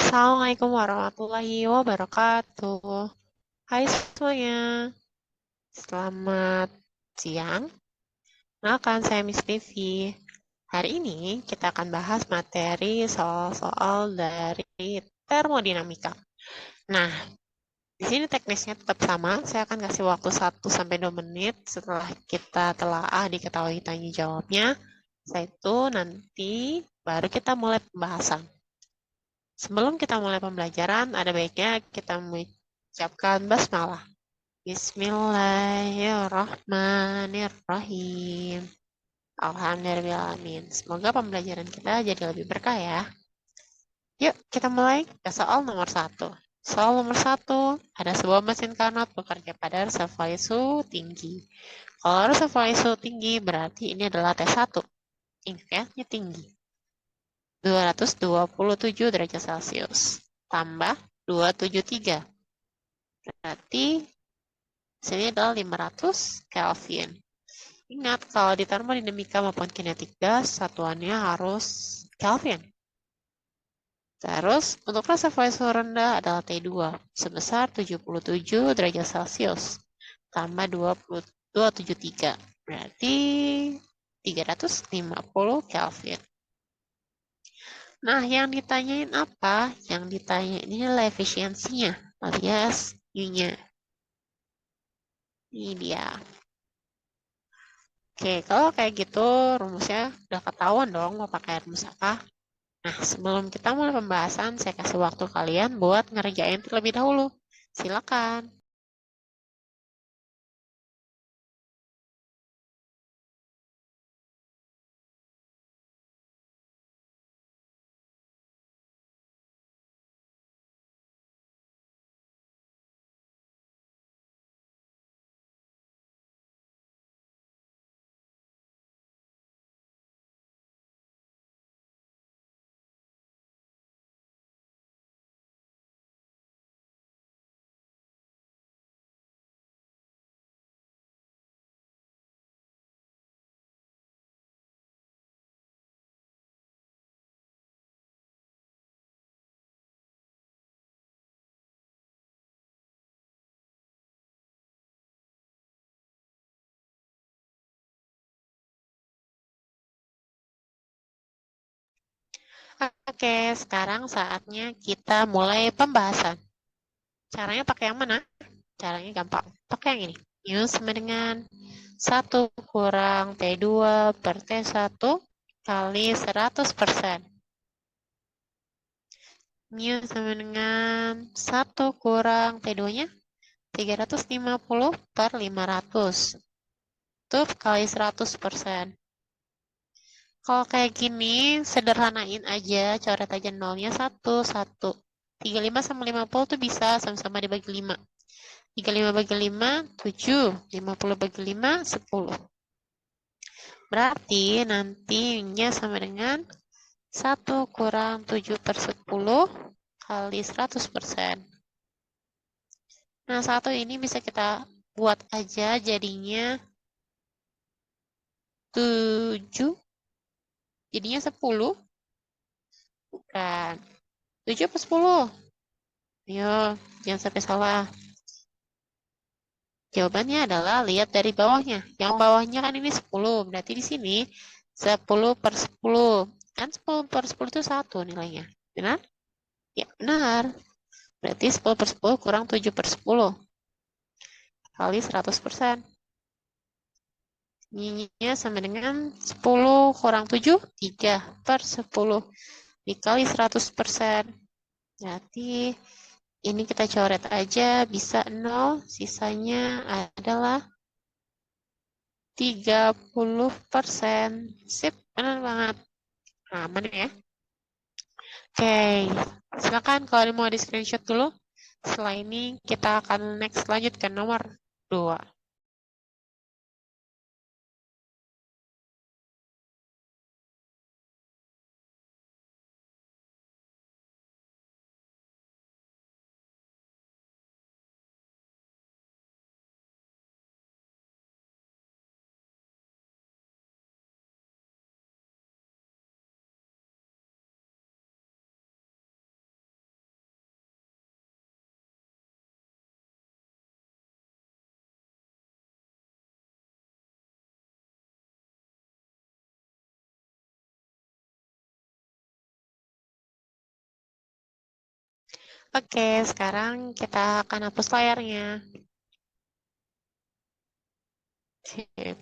Assalamualaikum warahmatullahi wabarakatuh. Hai semuanya, selamat siang. Kenalkan, saya Miss Livi. Hari ini kita akan bahas materi soal-soal dari termodinamika. Nah, di sini teknisnya tetap sama. Saya akan kasih waktu 1 sampai 2 menit setelah kita telaah diketahui tanya jawabnya. Setelah itu nanti baru kita mulai pembahasan. Sebelum kita mulai pembelajaran, ada baiknya kita mengucapkan basmalah. Bismillahirrahmanirrahim. Alhamdulillahirrahmanirrahim. Semoga pembelajaran kita jadi lebih berkah ya. Yuk, kita mulai ke soal nomor 1. Soal nomor 1, ada sebuah mesin Carnot bekerja pada reservoir isu tinggi. Kalau reservoir isu tinggi, berarti ini adalah T1. Ingat ya, ini tinggi. 227 derajat Celcius. Tambah 273. Berarti sini adalah 500 Kelvin. Ingat, kalau di termodinamika maupun kinetik gas, satuannya harus Kelvin. Terus, untuk reservoir suhu rendah adalah T2, sebesar 77 derajat Celcius, tambah 273, berarti 350 Kelvin. Nah, yang ditanyain apa? Yang ditanyain ini adalah efisiensinya, alias U-nya. Ini dia. Oke, kalau kayak gitu rumusnya udah ketahuan dong mau pakai rumus apa. Nah, sebelum kita mulai pembahasan, saya kasih waktu kalian buat ngerjain terlebih dahulu. Silakan. Oke, sekarang saatnya kita mulai pembahasan. Caranya pakai yang mana? Caranya gampang. Pakai yang ini. U sama dengan 1 kurang T2 per T1 kali 100%. Mu sama dengan 1 kurang T2-nya 350 per 500. Itu kali 100%. Kalau kayak gini, sederhanain aja, coret aja nolnya 1, 1. 35 sama 50 tuh bisa sama-sama dibagi 5. 35 bagi 5, 7. 50 bagi 5, 10. Berarti nantinya sama dengan 1 kurang 7 per 10 kali 100%. Nah, 1 ini bisa kita buat aja jadinya 7. Jadinya 10. Bukan. 7 per 10. Ayo, jangan sampai salah. Jawabannya adalah lihat dari bawahnya. Yang bawahnya kan ini 10. Berarti di sini 10 per 10. Kan 10 per 10 itu 1 nilainya. Benar? Ya, benar. Berarti 10 per 10 kurang 7 per 10. Kali 100%. Ininya sama dengan 10 kurang 7, 3 per 10. Dikali 100%. Berarti ini kita coret aja, bisa 0, sisanya adalah 30%. Sip, benar banget. Aman ya. Oke, silakan kalau mau di screenshot dulu. Setelah ini kita akan next lanjut ke nomor 2. Oke, sekarang kita akan hapus layarnya. Sip.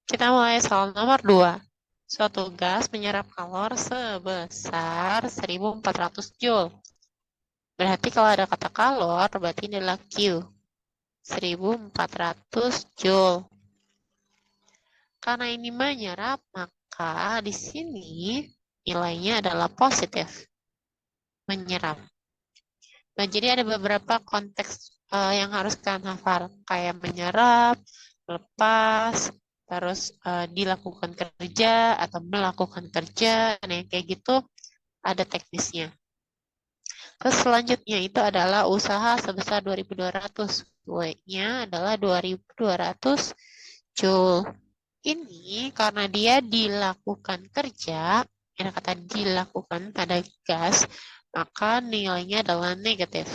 Kita mulai soal nomor 2. Suatu gas menyerap kalor sebesar 1400 Joule. Berarti kalau ada kata kalor, berarti ini adalah Q. 1400 Joule. Karena ini menyerap, maka di sini nilainya adalah positif. Menyerap. Nah, jadi ada beberapa konteks yang harus kalian hafal, kayak menyerap, lepas, terus dilakukan kerja atau melakukan kerja, nah yang kayak gitu ada teknisnya. Terus selanjutnya itu adalah usaha sebesar 2.200. W-nya adalah 2.200 Joule. Ini karena dia dilakukan kerja, ada kata dilakukan pada gas, maka nilainya adalah negatif.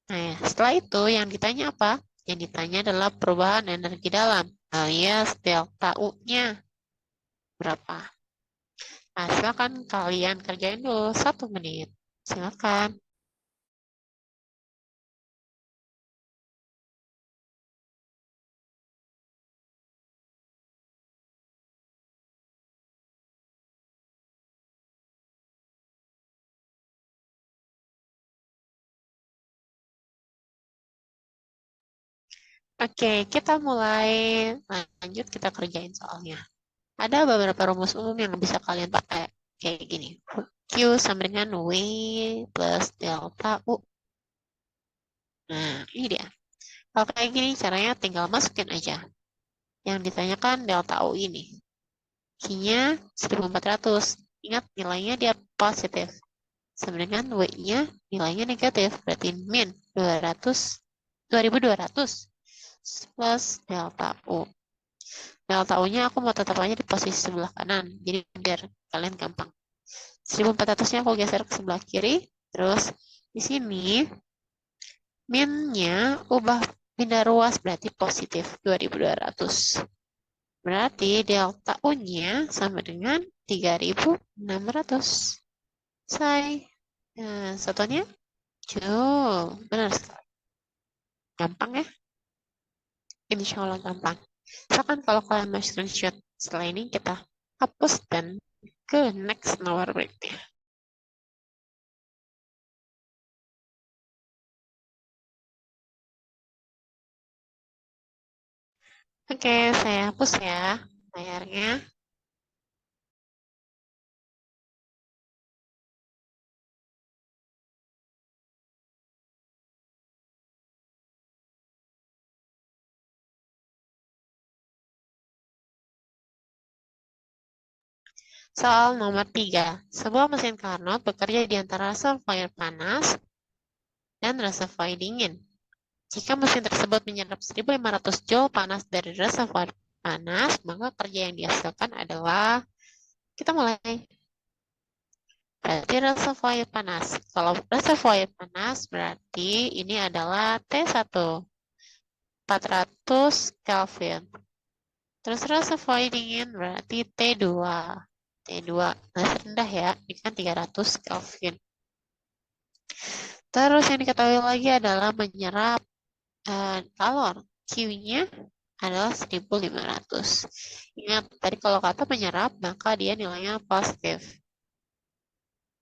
Nah, setelah itu yang ditanya apa? Yang ditanya adalah perubahan energi dalam, alias delta U-nya berapa. Nah, silakan kalian kerjain dulu 1 menit. Silakan. Oke, kita mulai lanjut kita kerjain soalnya. Ada beberapa rumus umum yang bisa kalian pakai. Kayak gini. Q sama dengan W plus delta U. Nah, ini dia. Kalau kayak gini caranya tinggal masukin aja. Yang ditanyakan delta U ini. Q-nya 1400. Ingat nilainya dia positif. Sama dengan W-nya nilainya negatif. Berarti min 200, 2200 plus delta U. Delta U-nya aku mau tetap aja di posisi sebelah kanan. Jadi biar kalian gampang. 1400-nya aku geser ke sebelah kiri. Terus di sini min-nya ubah pindah ruas berarti positif 2200. Berarti delta U-nya sama dengan 3600. Selesai. Nah, satunya Joule. Benar sekali. Gampang ya? Insya Allah gampang. Misalkan kalau kalian mau screenshot setelah ini kita hapus dan ke next nomor berikutnya. Oke, saya hapus ya layarnya. Soal nomor 3. Sebuah mesin Carnot bekerja di antara reservoir panas dan reservoir dingin. Jika mesin tersebut menyerap 1.500 Joule panas dari reservoir panas, maka kerja yang dihasilkan adalah, kita mulai. Berarti reservoir panas. Kalau reservoir panas berarti ini adalah T1, 400 Kelvin. Terus reservoir dingin berarti T2. T2 masih rendah ya, ini kan 300 Kelvin. Terus yang diketahui lagi adalah menyerap kalor. Q-nya adalah 1.500. Ingat, tadi kalau kata menyerap, maka dia nilainya positif.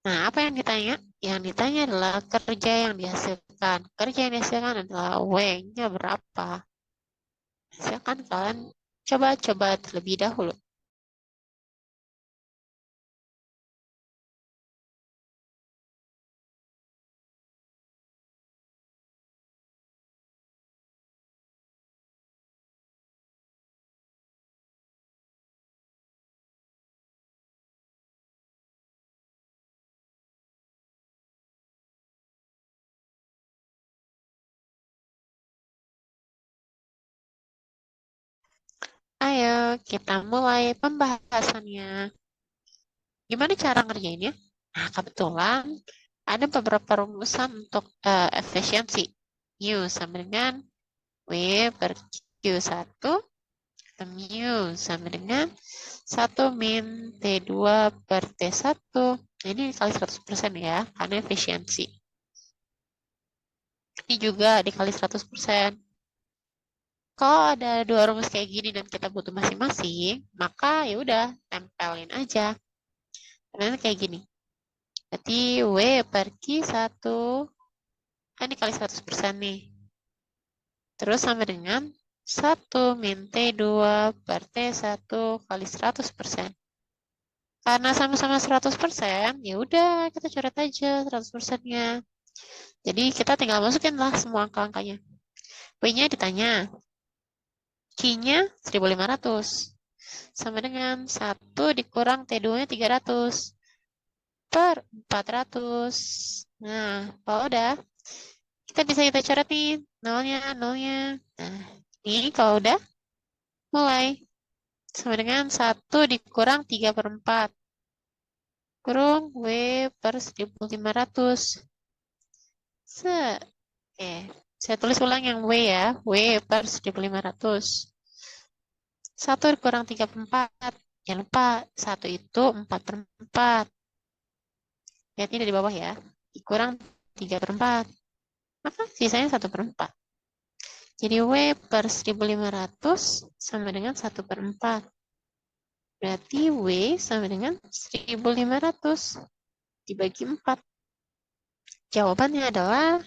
Nah, apa yang ditanya? Yang ditanya adalah kerja yang dihasilkan. Kerja yang dihasilkan adalah W-nya berapa? Silakan kalian coba-coba terlebih dahulu. Ayo, kita mulai pembahasannya. Gimana cara ngerjainnya? Nah, kebetulan Ada beberapa rumusan untuk efisiensi. U sama dengan W per Q1 atau mu sama dengan 1 min T2 per T1. Ini dikali 100% ya, karena efisiensi. Ini juga dikali 100%. Kalau ada dua rumus kayak gini dan kita butuh masing-masing, maka ya udah tempelin aja. Karena kayak gini. Berarti W per Q1 kan dikali 100% nih. Terus sama dengan 1 min T2 per T1 kali 100%. Karena sama-sama 100%, ya udah kita coret aja 100%-nya. Jadi kita tinggal masukin lah semua angka-angkanya. W-nya ditanya, Q-nya 1500. Sama dengan 1 dikurang T2-nya 300 per 400. Nah, kalau udah, kita coret nih, nolnya, nolnya. Nah, ini kalau udah, mulai. Sama dengan 1 dikurang 3 per 4. Kurung W per 1500. Saya tulis ulang yang W ya. W per 1500. 1 dikurang 3 per 4. Jangan lupa, 1 itu 4 per 4. Lihat ini dari bawah ya. Dikurang 3 per 4. Maka sisanya 1 per 4. Jadi W per 1500 sama dengan 1 per 4. Berarti W sama dengan 1500 dibagi 4. Jawabannya adalah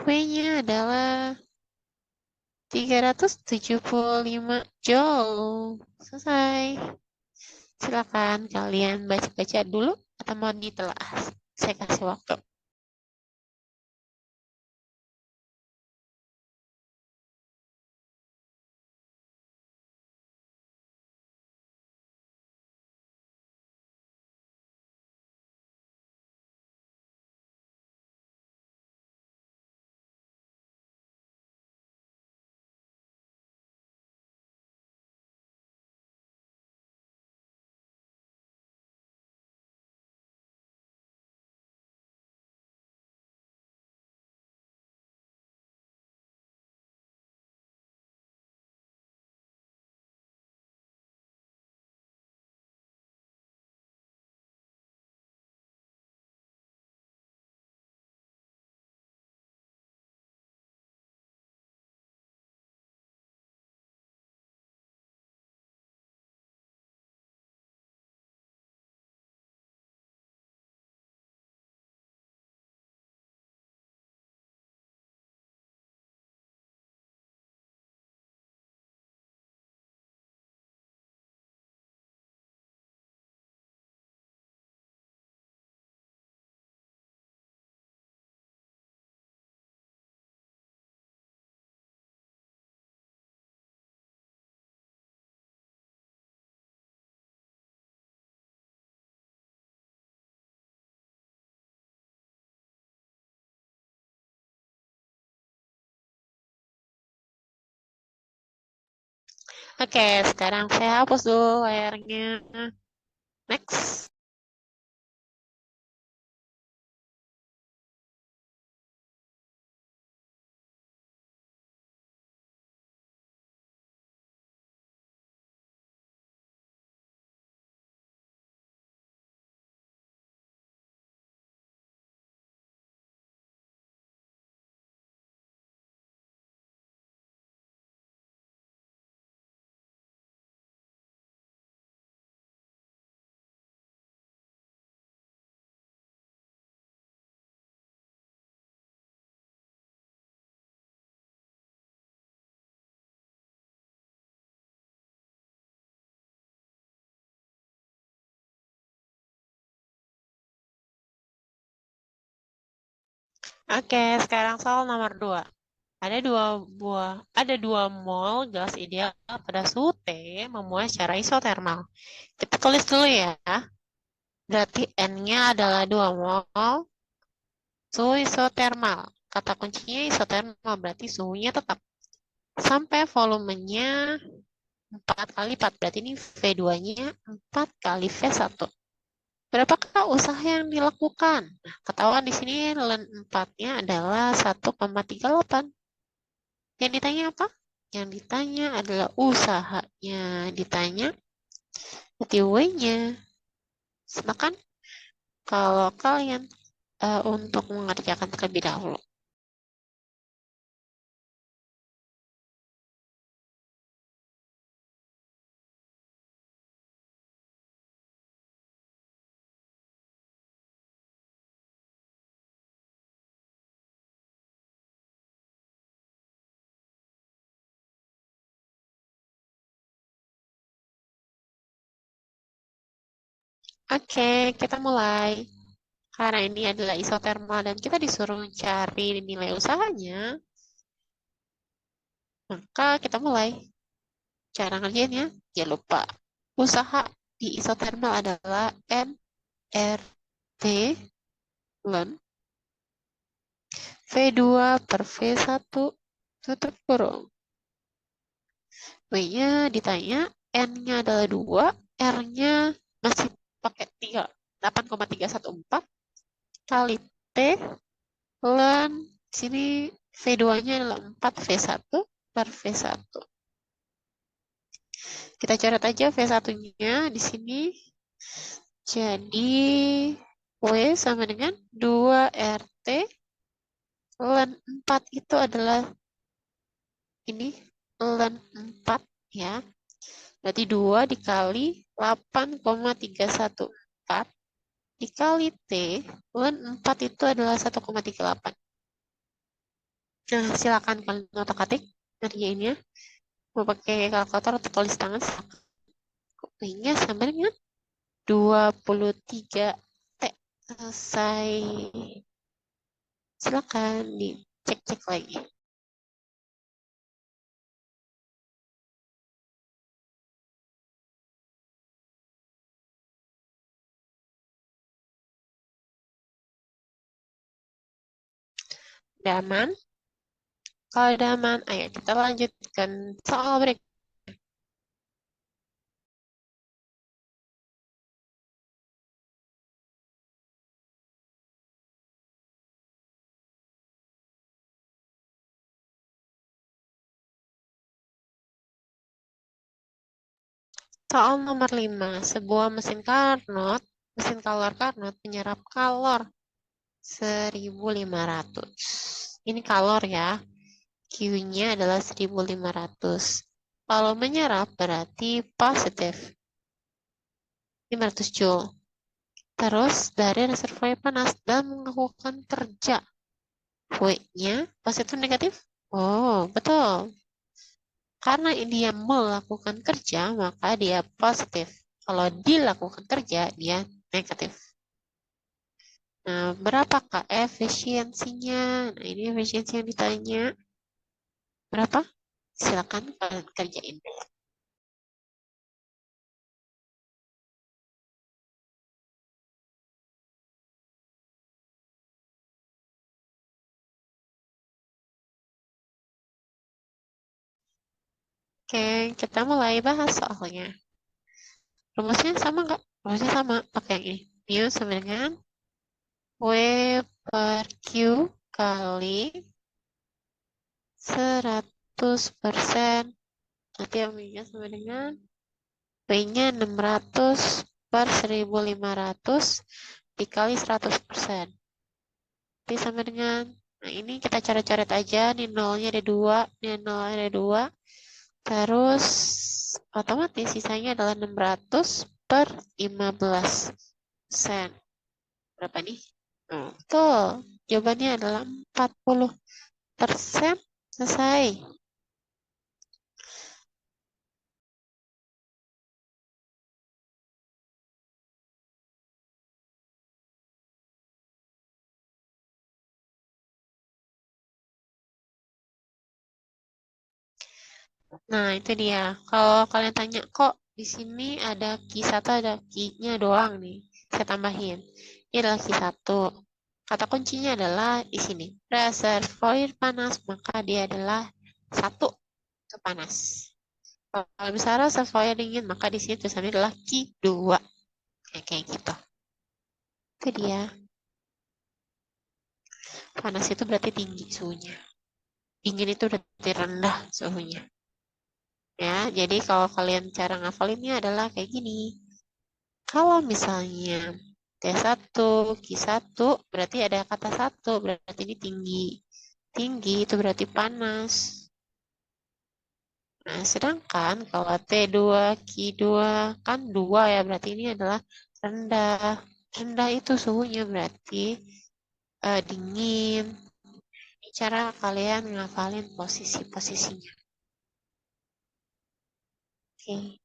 W-nya adalah 375 Joule. Selesai. Silakan kalian baca-baca dulu atau mau ditelaah. Saya kasih waktu. Oke, sekarang saya hapus dulu layarnya. Next. Oke, sekarang soal nomor 2. Ada dua mol gas ideal pada suhu T memuai secara isotermal. Kita tulis dulu ya. Berarti N-nya adalah 2 mol suhu isotermal. Kata kuncinya isotermal, berarti suhunya tetap. Sampai volumenya 4 kali 4. Berarti ini V2-nya 4 kali V1. Berapakah usaha yang dilakukan? Nah, ketahuan di sini len 4-nya adalah 1,38. Yang ditanya apa? Yang ditanya adalah usahanya. Ditanya berarti W-nya. Silakan kalau kalian untuk mengerjakan terlebih dahulu. Oke, kita mulai. Karena ini adalah isotermal dan kita disuruh cari nilai usahanya, maka kita mulai. Cara ngerjainnya, jangan lupa. Usaha di isotermal adalah nRT ln V2 per V1 tutup kurung. W-nya ditanya, N-nya adalah 2, R-nya masih pakai 3, 8,314 kali T ln sini V2-nya adalah 4 V1 per V1. Kita coret aja V1-nya di sini. Jadi W sama dengan 2RT ln 4 itu adalah ini ln 4 ya. Berarti 2 dikali 8,314 dikali T ln 4 itu adalah 1,38. Nah, silakan kalian otak-atik ngerjainnya. Mau pakai kalkulator atau tulis tangan, nya sama dengan 23 T. Selesai. Silakan dicek-cek lagi. Daman? Kalau daman, ayo kita lanjutkan soal berikutnya. Soal nomor 5, sebuah mesin Color Carnot menyerap kalor 1.500. Ini kalor ya. Q-nya adalah 1.500. Kalau menyerap berarti positif 500 Joule. Terus dari reservoir panas dan melakukan kerja. W-nya positif negatif? Oh, betul. Karena dia melakukan kerja, maka dia positif. Kalau dilakukan kerja, dia negatif. Nah, berapakah efisiensinya? Nah, ini efisiensi yang ditanya. Berapa? Silakan kalian kerjain. Oke, kita mulai bahas soalnya. Rumusnya sama nggak? Rumusnya sama, pakai yang ini. Mu sama dengan W per Q kali 100%. Nanti yang mu-nya sama dengan W-nya 600 per 1.500 dikali 100%. Nanti sama dengan, nah ini kita coret-coret aja, nih nolnya ada 2, nih nolnya ada 2. Terus otomatis sisanya adalah 600 per 15%. Berapa nih? Betul. Jawabannya adalah 40%. Selesai. Nah, itu dia. Kalau kalian tanya, kok di sini ada Q1, ada Q-nya doang nih. Saya tambahin. Ini adalah Q1. Kata kuncinya adalah di sini. Reservoir panas, maka dia adalah 1 itu panas. Kalau misalnya reservoir dingin, maka di sini tulisannya adalah Q2. Kayak gitu. Itu dia. Panas itu berarti tinggi suhunya. Dingin itu berarti rendah suhunya. Ya, jadi kalau kalian cara ngafalinnya adalah kayak gini. Kalau misalnya T1, Q1, berarti ada kata satu, berarti ini tinggi. Tinggi itu berarti panas. Nah, sedangkan kalau T2, Q2, kan 2 ya, berarti ini adalah rendah. Rendah itu suhunya berarti dingin. Ini cara kalian ngafalin posisi-posisinya. Oke.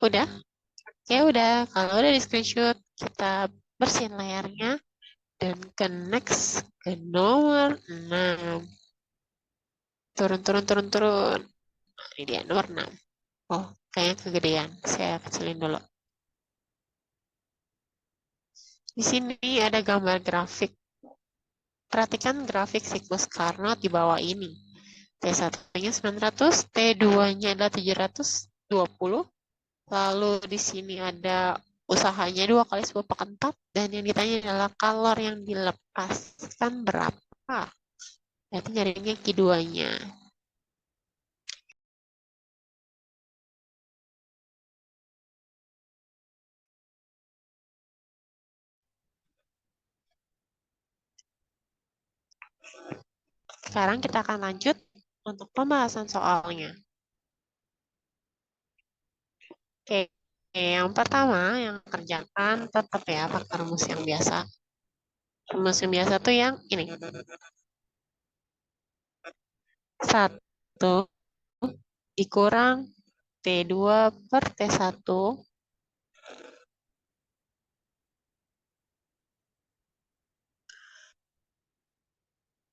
Udah? Ya udah, kalau udah di screenshot, kita bersihin layarnya dan ke next ke nomor 6. Turun, turun, turun, turun. Nah, ini dia nomor 6. Oh, kayaknya kegedean. Saya kecilin dulu. Di sini ada gambar grafik. Perhatikan grafik siklus Carnot di bawah ini. T1-nya 900, T2-nya adalah 720. Lalu di sini ada usahanya 2 kali 10 / 4. Dan yang ditanya adalah kalor yang dilepaskan berapa. Berarti nyarinya Q2-nya. Sekarang kita akan lanjut untuk pembahasan soalnya. Oke, yang pertama yang kerjakan tetap ya pakai rumus yang biasa. Rumus yang biasa tuh yang ini. 1 dikurang T2 per T1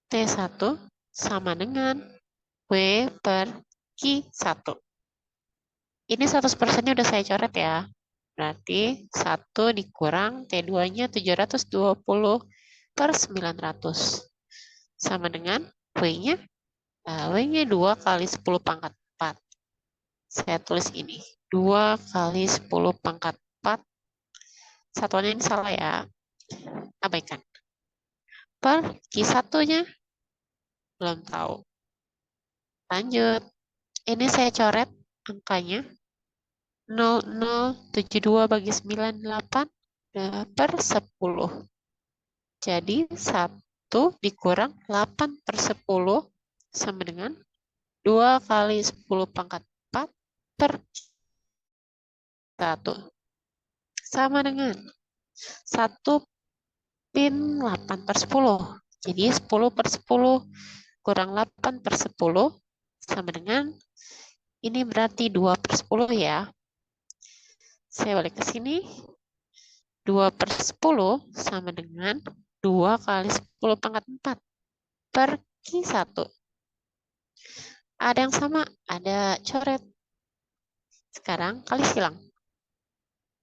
T1 sama dengan W per Q1. Ini 100%-nya udah saya coret ya. Berarti 1 dikurang T2-nya 720 per 900. Sama dengan W-nya. W-nya 2 kali 10 / 4. Saya tulis ini. 2 kali 10 / 4. Satuannya ini salah ya. Abaikan. Per Q1-nya belum tahu. Lanjut. Ini saya coret angkanya. 0072 bagi 98 per 10. Jadi 1 dikurang 8 per 10 sama dengan 2 kali 10 / 4 per 1. Sama dengan 1 pin 8 per 10. Jadi 10 per 10 kurang 8 per 10 sama dengan, ini berarti 2 per 10 ya. Saya balik ke sini. 2 per 10 sama dengan 2 kali 10 / 4 per Q1. Ada yang sama, ada coret. Sekarang kali silang.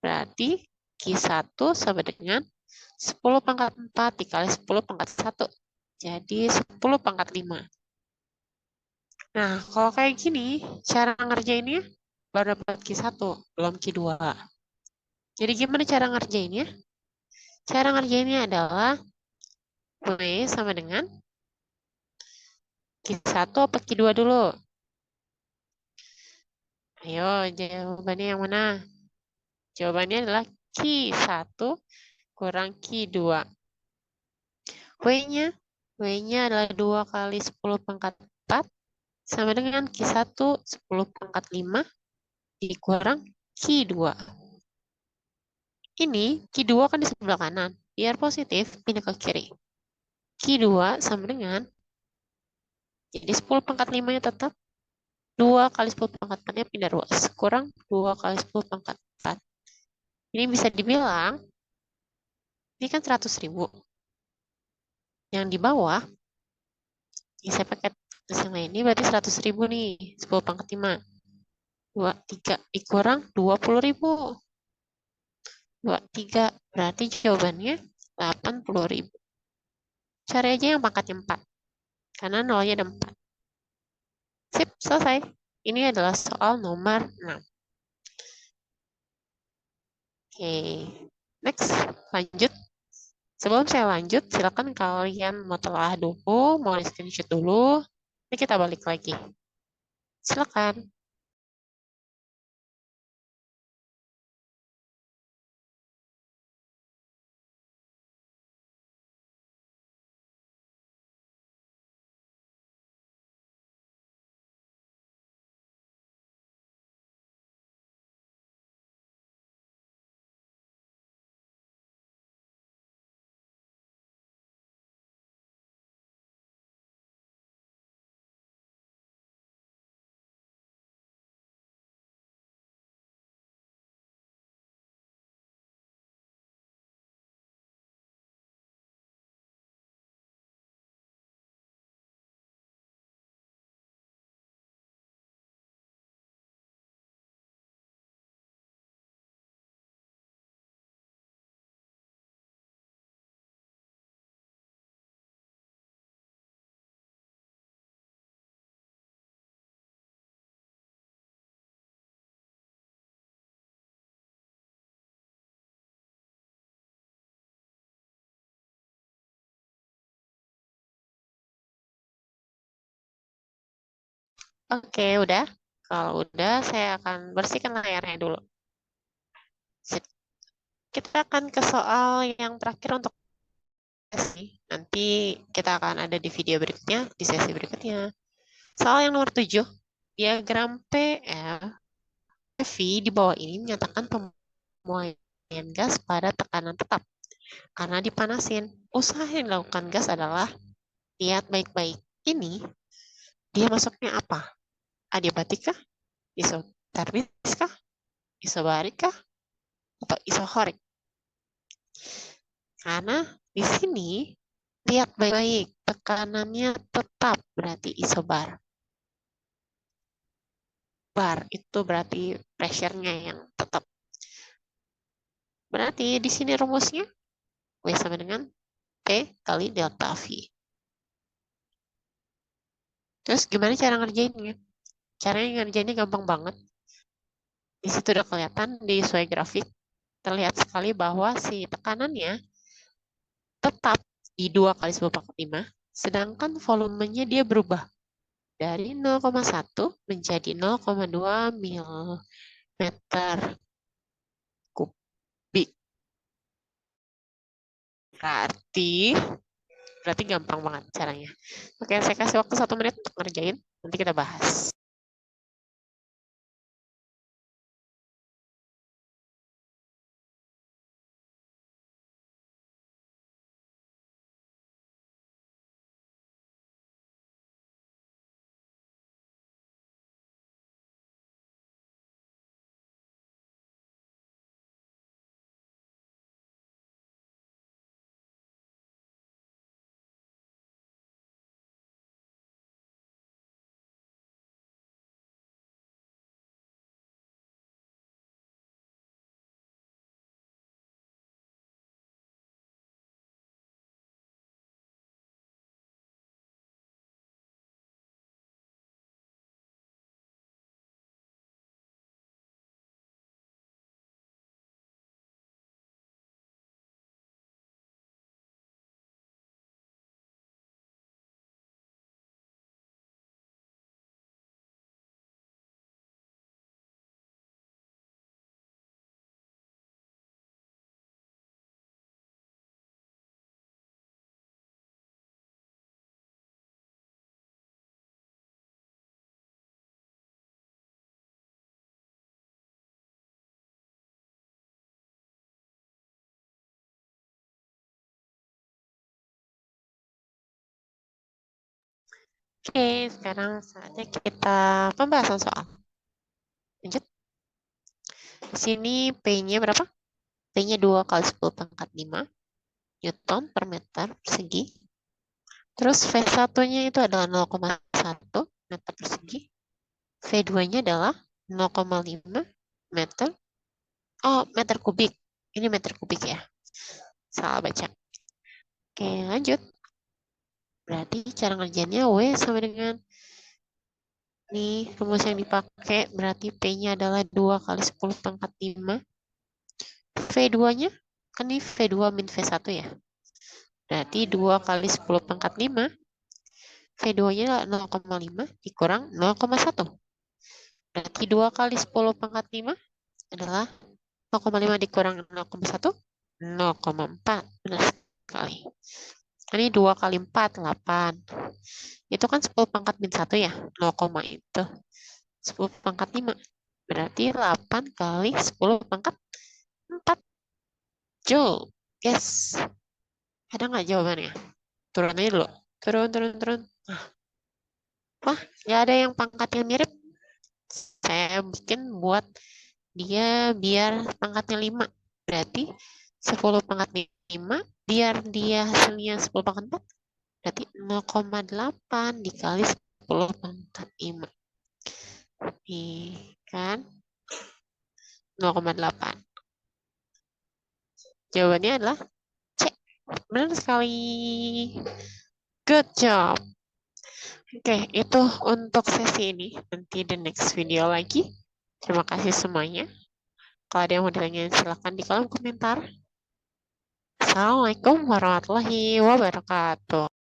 Berarti Q1 sama dengan 10 / 4 dikali 10 / 1. Jadi 10 / 5. Nah, kalau kayak gini, cara ngerjainnya baru dapat Q1, belum Q2. Jadi gimana cara ngerjainnya? Cara ngerjainnya adalah W sama dengan Q1 apa Q2 dulu? Ayo, jawabannya yang mana? Jawabannya adalah Q1 kurang Q2. W-nya? W-nya adalah 2 kali 10 / 4 sama dengan Q1 10 / 5 dikurang Q2. Ini Q2 kan di sebelah kanan. Biar positif, pindah ke kiri. Q2 sama dengan, jadi 10 / 5-nya tetap 2 kali 10 / 4-nya pindah ruas. Kurang 2 kali 10 / 4. Ini bisa dibilang, ini kan 100.000. Yang di bawah, ini saya pakai tulis yang lain. Ini berarti 100.000 nih. 10 / 5. 2, 3 dikurang 20.000. 2, 3. Berarti jawabannya 80.000. Cari aja yang pangkatnya 4. Karena nolnya ada 4. Sip, selesai. Ini adalah soal nomor 6. Oke, next, lanjut. Sebelum saya lanjut, silakan kalian mau telah dulu, mau di screenshot dulu. Ini kita balik lagi. Silakan. Oke, udah. Kalau udah, saya akan bersihkan layarnya dulu. Sip. Kita akan ke soal yang terakhir untuk sesi. Nanti kita akan ada di video berikutnya, di sesi berikutnya. Soal yang nomor 7, diagram PV di bawah ini menyatakan pemuaian gas pada tekanan tetap karena dipanasin. Usaha yang dilakukan gas adalah, lihat baik-baik, ini dia masuknya apa? Adiabatik kah? Isotermik kah? Isobarik kah? Atau isohorik? Karena di sini lihat baik-baik, tekanannya tetap berarti isobar. Bar itu berarti pressure-nya yang tetap. Berarti di sini rumusnya W sama dengan P kali delta V. Terus gimana cara ngerjainnya? Caranya ngerjainnya gampang banget. Di situ udah kelihatan di sesuai grafik. Terlihat sekali bahwa si tekanannya tetap di 2 kali 10⁻⁵, sedangkan volumenya dia berubah dari 0,1 menjadi 0,2 mil meter kubik. Berarti berarti gampang banget caranya. Oke, saya kasih waktu 1 menit untuk ngerjain. Nanti kita bahas. Oke, sekarang saatnya kita pembahasan soal. Lanjut. Di sini P-nya berapa? P-nya 2 kali 10⁻⁵ Newton per meter persegi. Terus V1-nya itu adalah 0,1 meter persegi. V2-nya adalah 0,5 meter. Oh, meter kubik. Ini meter kubik ya. Salah baca. Oke, lanjut. Berarti cara ngerjainnya W sama dengan nih rumus yang dipakai. Berarti P-nya adalah 2 kali 10 pangkat 5. V2-nya, kan ini V2 min V1 ya. Berarti 2 kali 10 pangkat 5. V2-nya 0,5 dikurang 0,1. Berarti 2 kali 10 pangkat 5 adalah 0,5 dikurang 0,1, 0,4. Benar sekali. Ini 2 kali 4, 8. Itu kan 10 pangkat min 1 ya. 0, itu 10 pangkat 5. Berarti 8 kali 10 pangkat 4 Joule. Yes. Ada nggak jawabannya? Turun aja dulu. Turun, turun, turun. Wah, nggak ada yang pangkatnya mirip. Saya bikin buat dia biar pangkatnya 5. Berarti 10 pangkat 5, biar dia hasilnya 10 pangkat 4. Berarti 0,8 dikali 10 pangkat 5. Nih, kan? 0,8. Jawabannya adalah C. Benar sekali. Good job. Oke, itu untuk sesi ini. Nanti the next video lagi. Terima kasih semuanya. Kalau ada yang mau ditanyain, silahkan di kolom komentar. Assalamualaikum warahmatullahi wabarakatuh.